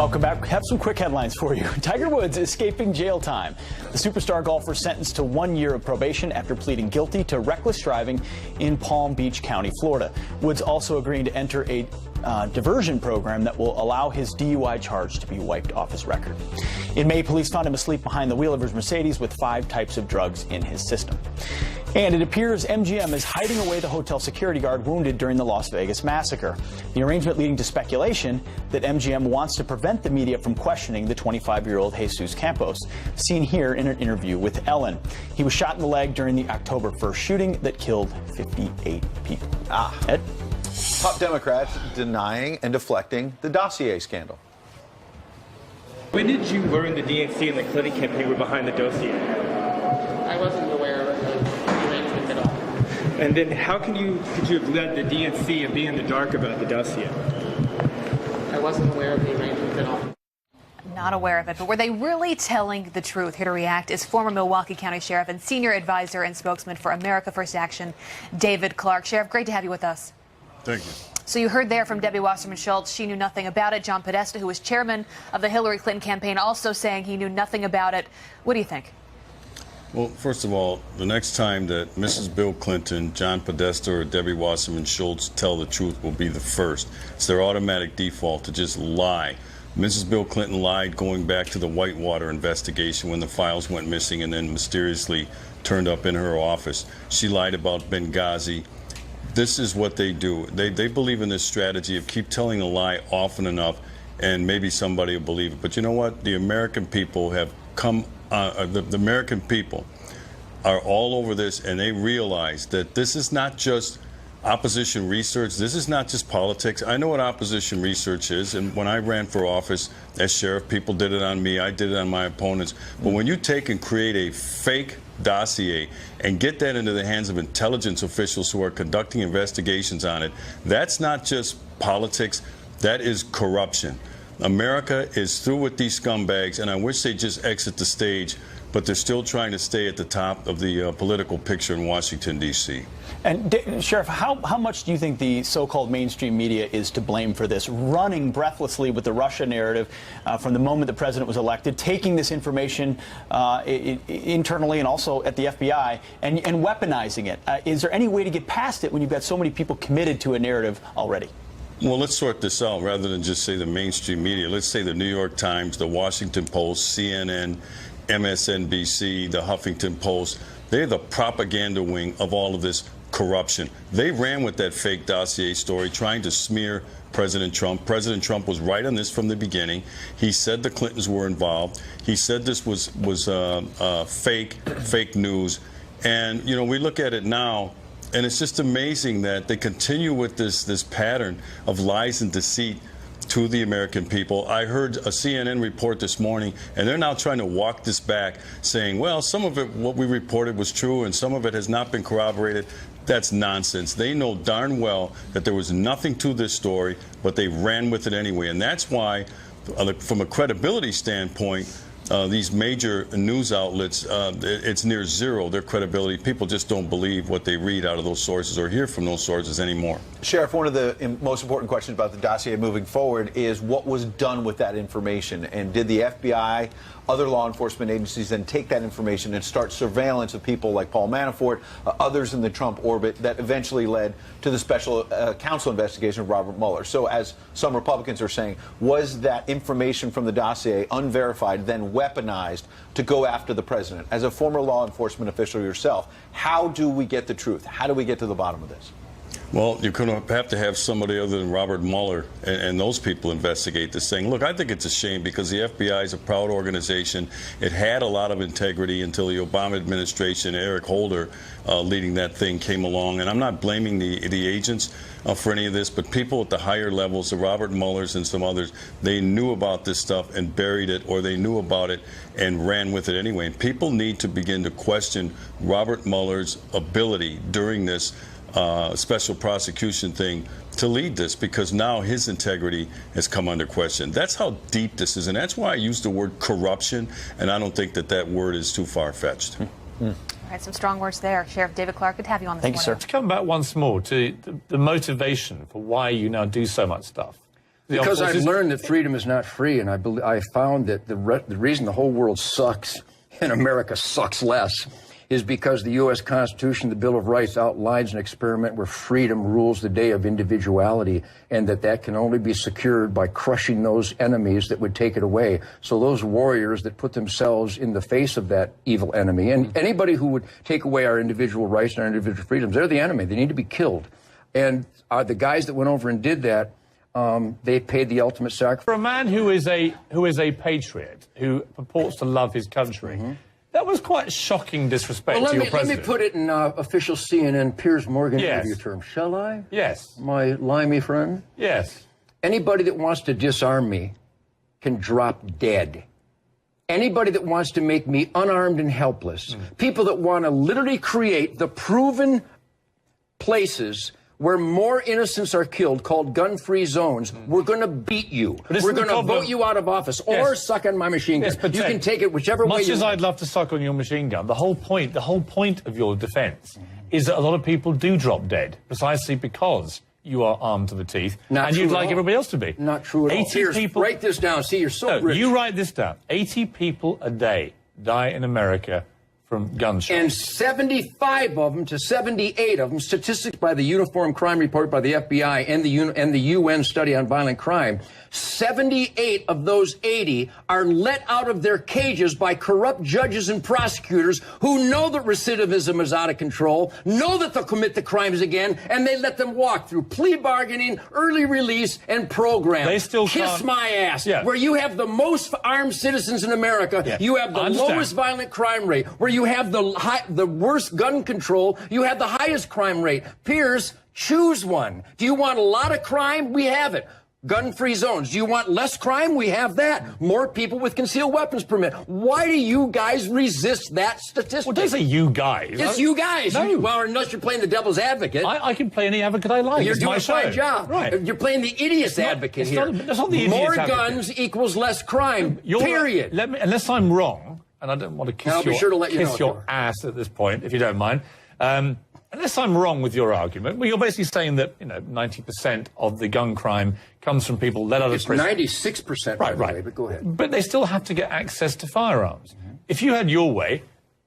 Welcome back. We have some quick headlines for you. Tiger Woods escaping jail time. The superstar golfer sentenced to 1 year of probation after pleading guilty to reckless driving in Palm Beach County, Florida. Woods also agreeing to enter a diversion program that will allow his DUI charge to be wiped off his record. In May, police found him asleep behind the wheel of his Mercedes with 5 types of drugs in his system. And it appears MGM is hiding away the hotel security guard wounded during the Las Vegas massacre. The arrangement leading to speculation that MGM wants to prevent the media from questioning the 25-year-old Jesus Campos, seen here in an interview with Ellen. He was shot in the leg during the October 1st shooting that killed 58 people. Ed? Top Democrats denying and deflecting the dossier scandal. When did you learn the DNC and the Clinton campaign were behind the dossier? I wasn't aware of the arrangement at all. And then how could you have led the DNC and be in the dark about the dossier? I wasn't aware of the arrangement at all. Not aware of it, but were they really telling the truth? Here to react is former Milwaukee County Sheriff and senior advisor and spokesman for America First Action, David Clarke. Sheriff, great to have you with us. Thank you. So you heard there from Debbie Wasserman Schultz. She knew nothing about it. John Podesta, who was chairman of the Hillary Clinton campaign, also saying he knew nothing about it. What do you think? Well, first of all, the next time that Mrs. Bill Clinton, John Podesta, or Debbie Wasserman Schultz tell the truth will be the first. It's their automatic default to just lie. Mrs. Bill Clinton lied going back to the Whitewater investigation when the files went missing and then mysteriously turned up in her office. She lied about Benghazi. This is what they do. They believe in this strategy of keep telling a lie often enough and maybe somebody will believe it. But you know what? The American people have come, the American people are all over this, and they realize that this is not just opposition research. This is not just politics. I know what opposition research is, and when I ran for office as sheriff, people did it on me. I did it on my opponents. But when you take and create a fake dossier and get that into the hands of intelligence officials who are conducting investigations on it, that's not just politics. That is corruption. America is through with these scumbags, and I wish they'd just exit the stage, but they're still trying to stay at the top of the political picture in Washington, D.C. And, Sheriff, how much do you think the so-called mainstream media is to blame for this, running breathlessly with the Russia narrative from the moment the president was elected, taking this information internally and also at the FBI and weaponizing it? Is there any way to get past it when you've got so many people committed to a narrative already? Well, let's sort this out rather than just say the mainstream media. Let's say the New York Times, the Washington Post, CNN, MSNBC, the Huffington Post. They're the propaganda wing of all of this corruption. They ran with that fake dossier story trying to smear President Trump. President Trump was right on this from the beginning. He said the Clintons were involved. He said this was fake news. And, you know, we look at it now, and it's just amazing that they continue with this pattern of lies and deceit to the American people. I heard a CNN report this morning, and they're now trying to walk this back, saying, well, some of it, what we reported was true, and some of it has not been corroborated. That's nonsense. They know darn well that there was nothing to this story, but they ran with it anyway. And that's why, from a credibility standpoint, these major news outlets, it's near zero, their credibility. People just don't believe what they read out of those sources or hear from those sources anymore. Sheriff, one of the most important questions about the dossier moving forward is what was done with that information, and did the FBI, other law enforcement agencies then take that information and start surveillance of people like Paul Manafort, others in the Trump orbit that eventually led to the special counsel investigation of Robert Mueller? So as some Republicans are saying, was that information from the dossier unverified, then weaponized to go after the president? As a former law enforcement official yourself, how do we get the truth? How do we get to the bottom of this? Well, you're going to have to have somebody other than Robert Mueller and those people investigate this thing. Look, I think it's a shame because the FBI is a proud organization. It had a lot of integrity until the Obama administration, Eric Holder leading that thing, came along. And I'm not blaming the agents for any of this, but people at the higher levels, the Robert Muellers and some others, they knew about this stuff and buried it, or they knew about it and ran with it anyway. And people need to begin to question Robert Mueller's ability during this special prosecution thing to lead this, because now his integrity has come under question. That's how deep this is, and that's why I use the word corruption, and I don't think that word is too far-fetched. All right, some strong words there. Sheriff David Clarke, good to have you on this morning. Thank you, sir. To come back once more to the motivation for why you now do so much stuff. Because I've learned that freedom is not free, and I found that the reason the whole world sucks and America sucks less is because the U.S. Constitution, the Bill of Rights, outlines an experiment where freedom rules the day of individuality, and that can only be secured by crushing those enemies that would take it away. So those warriors that put themselves in the face of that evil enemy, and anybody who would take away our individual rights and our individual freedoms, they're the enemy. They need to be killed. And the guys that went over and did that, they paid the ultimate sacrifice. For a man who is a patriot, who purports to love his country, that was quite shocking disrespect to your president. Let me put it in official CNN Piers Morgan interview terms. Shall I? Yes. My limey friend? Yes. Anybody that wants to disarm me can drop dead. Anybody that wants to make me unarmed and helpless, people that want to literally create the proven places where more innocents are killed, called gun-free zones, we're going to beat you. We're going to vote you out of office or suck on my machine gun. You can take it whichever way you want. Much as I'd love to suck on your machine gun, the whole point of your defense is that a lot of people do drop dead precisely because you are armed to the teeth, and you'd like everybody else to be. Not true at all. 80 people. Write this down. See, you're so rich. You write this down. 80 people a day die in America from gunshots. And 75 of them to 78 of them, statistics by the Uniform Crime Report by the FBI and the UN study on violent crime, 78 of those 80 are let out of their cages by corrupt judges and prosecutors who know that recidivism is out of control, know that they'll commit the crimes again, and they let them walk through plea bargaining, early release, and programs. They still Kiss my ass. Yeah. Where you have the most armed citizens in America, you have the lowest violent crime rate, where you have the worst gun control, you have the highest crime rate. Piers, choose one. Do you want a lot of crime? We have it. Gun-free zones. Do you want less crime? We have that. More people with concealed weapons permit. Why do you guys resist that statistic? Well, don't say you guys. It's you guys. No. Well, unless you're playing the devil's advocate. I can play any advocate I like. You're it's doing my a fine job. Right. You're playing the idiot's advocate here. That's not the idiot's More advocate. guns equals less crime. Period. Unless I'm wrong, and I don't want to kiss your ass at this point, if you don't mind. Unless I'm wrong with your argument, well, you're basically saying that 90% of the gun crime comes from people let out of prison. It's 96%, by the way, but go ahead. But they still have to get access to firearms. If you had your way,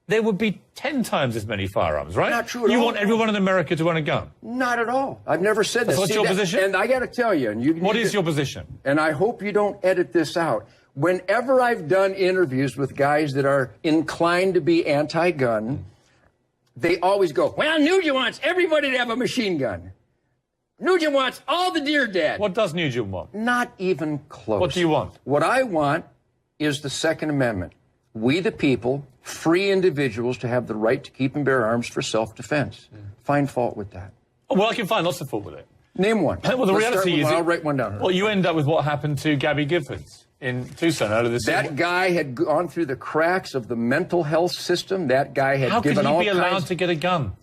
there would be 10 times as many firearms, right? Not true at all. You want everyone in America to own a gun? Not at all. I've never said that. What's your position? And I got to tell you, what is your position? And I hope you don't edit this out. Whenever I've done interviews with guys that are inclined to be anti-gun, they always go, well, Nugent wants everybody to have a machine gun. Nugent wants all the deer dead. What does Nugent want? Not even close. What do you want? What I want is the Second Amendment. We the people, free individuals to have the right to keep and bear arms for self-defense. Find fault with that. Well, I can find lots of fault with it. Name one. Well, the reality is... I'll write one down. Well, you end up with what happened to Gabby Giffords in Tucson earlier this year. That guy had gone through the cracks of the mental health system. That guy had given all kinds... How could he be allowed to get a gun?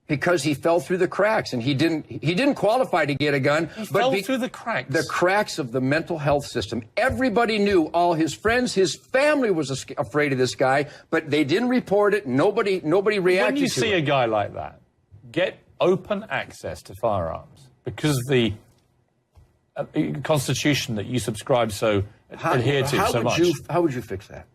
Because he fell through the cracks, and he didn't qualify to get a gun. He fell through the cracks. The cracks of the mental health system. Everybody knew, all his friends, his family was afraid of this guy, but they didn't report it. Nobody reacted to it. When you see a guy like that get open access to firearms because of the Constitution that you subscribe adhere to so much. How would you fix that?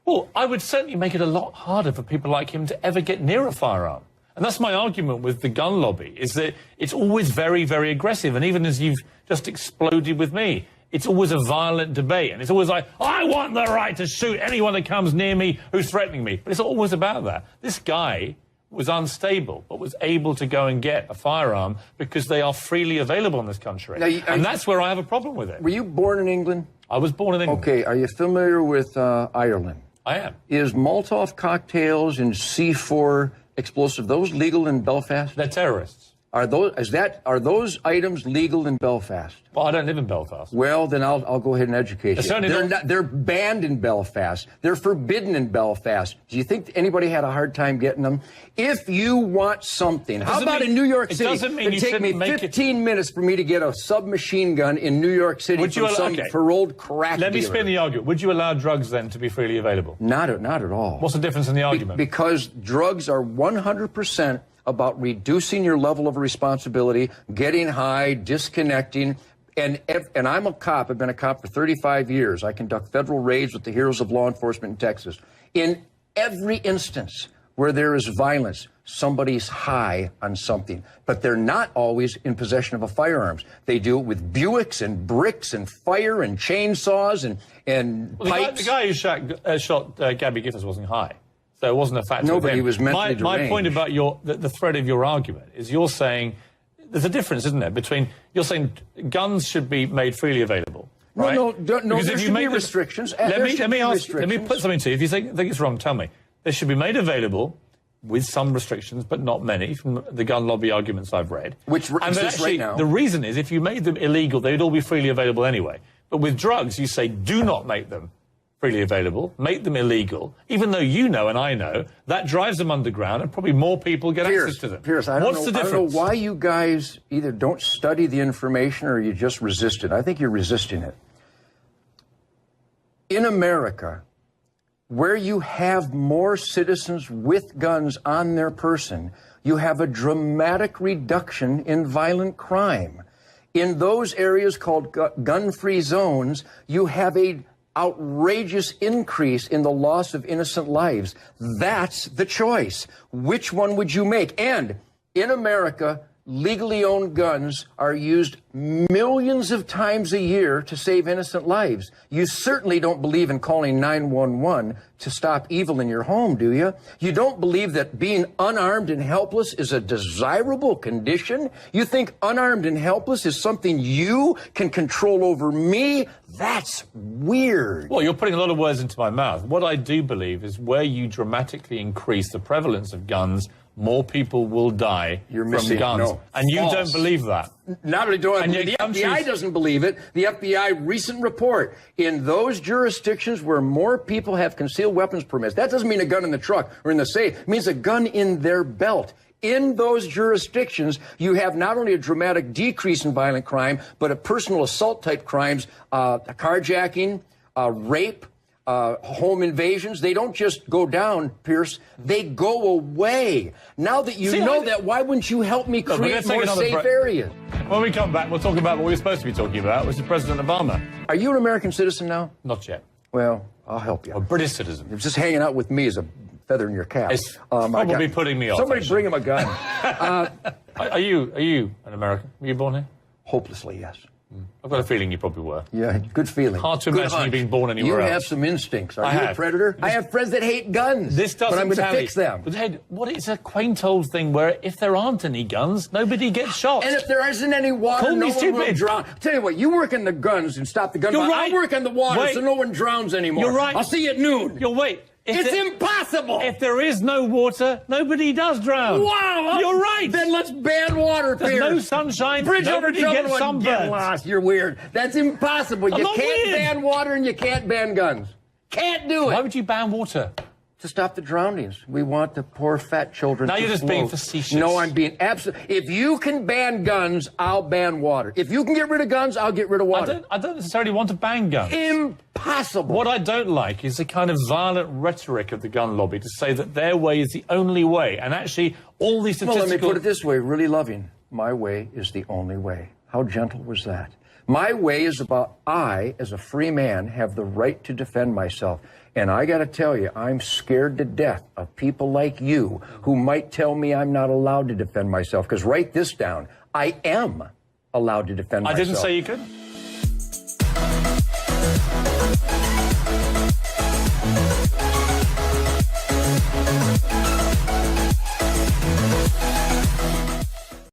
Well, I would certainly make it a lot harder for people like him to ever get near a firearm. And that's my argument with the gun lobby, is that it's always very, very aggressive. And even as you've just exploded with me, it's always a violent debate. And it's always like, I want the right to shoot anyone that comes near me who's threatening me. But it's always about that. This guy was unstable, but was able to go and get a firearm because they are freely available in this country. Now, and that's where I have a problem with it. Were you born in England? I was born in England. Okay, are you familiar with Ireland? I am. Is Molotov cocktails and C4 explosive, those legal in Belfast? They're terrorists. Are those items legal in Belfast? Well, I don't live in Belfast. Well, then I'll go ahead and educate you. They're banned in Belfast. They're forbidden in Belfast. Do you think anybody had a hard time getting them? If you want something, how about in New York City? It doesn't mean It'd take me 15 minutes for me to get a submachine gun in New York City from some paroled crack dealer. Let me spin the argument. Would you allow drugs then to be freely available? Not at all. What's the difference in the argument? Because drugs are 100% about reducing your level of responsibility, getting high, disconnecting, And I'm a cop. I've been a cop for 35 years. I conduct federal raids with the heroes of law enforcement in Texas. In every instance where there is violence, somebody's high on something, but they're not always in possession of a firearms. They do it with Buicks and bricks and fire and chainsaws and pipes. The guy who shot Gabby Giffords wasn't high, so it wasn't a factor. No, with but him. he was mentally My deranged. point about the thread of your argument is you're saying there's a difference, isn't there, between you're saying guns should be made freely available. Right? No, Because there should be restrictions. Let me put something to you. If you think it's wrong, tell me. They should be made available with some restrictions, but not many, from the gun lobby arguments I've read. Which exists right now. The reason is if you made them illegal, they'd all be freely available anyway. But with drugs, you say do not make them freely available, make them illegal, even though you know and I know that drives them underground and probably more people get access to them. Pierce, What's the difference? I don't know why you guys either don't study the information or you just resist it. I think you're resisting it. In America, where you have more citizens with guns on their person, you have a dramatic reduction in violent crime. In those areas called gun-free zones, you have an outrageous increase in the loss of innocent lives. That's the choice. Which one would you make? And in America, legally owned guns are used millions of times a year to save innocent lives. You certainly don't believe in calling 911 to stop evil in your home, do you? You don't believe that being unarmed and helpless is a desirable condition? You think unarmed and helpless is something you can control over me? That's weird. Well, you're putting a lot of words into my mouth. What I do believe is where you dramatically increase the prevalence of guns, more people will die from guns. No, and you false. don't believe that. Not only do I And believe the yet FBI doesn't believe it. The FBI recent report, in those jurisdictions where more people have concealed weapons permits, that doesn't mean a gun in the truck or in the safe. It means a gun in their belt. In those jurisdictions, you have not only a dramatic decrease in violent crime, but a personal assault type crimes, carjacking, rape, home invasions. They don't just go down, Pierce. They go away. Now that you know that, why wouldn't you help me create more safe areas? When we come back, we'll talk about what we were supposed to be talking about, which is President Obama. Are you an American citizen now? Not yet. Well, I'll help you. A British citizen. You're just hanging out with me as a feather in your cap. It's probably putting me off. Somebody bring him a gun. Are you an American? Were you born here? Hopelessly, yes. I've got a feeling you probably were. Yeah, good feeling. Hard to Good imagine you hunch. being born anywhere else. You have some instincts. Are I you have. a predator? I have friends that hate guns. This doesn't but I'm going to tally. fix them. But hey, it's a quaint old thing where if there aren't any guns, nobody gets shot. And if there isn't any water, Call me no one will stupid. drown. Tell you what, you work in the guns and stop the gun. You're right. I work on the water Wait. so no one drowns anymore. You're right. I'll see you at noon. Wait. It's impossible. If there is no water, nobody does drown. Wow. You're right. Then let's ban water, There's Pierce. no sunshine. Bridge over Nobody trouble gets and sunburned. get lost. You're weird. That's impossible. I'm You not can't weird. ban water and you can't ban guns. Can't do it. Why would you ban water? To stop the drownings. We want the poor fat children Now to you're just float. being facetious. No, I'm being absolute. If you can ban guns, I'll ban water. If you can get rid of guns, I'll get rid of water. I don't necessarily want to ban guns. Impossible. What I don't like is the kind of violent rhetoric of the gun lobby to say that their way is the only way. And actually, all these Well, statistical... let me put it this way, really loving. My way is the only way. How gentle was that? My way is about I, as a free man, have the right to defend myself. And I got to tell you, I'm scared to death of people like you who might tell me I'm not allowed to defend myself. Because write this down. I am allowed to defend myself. I didn't say you could.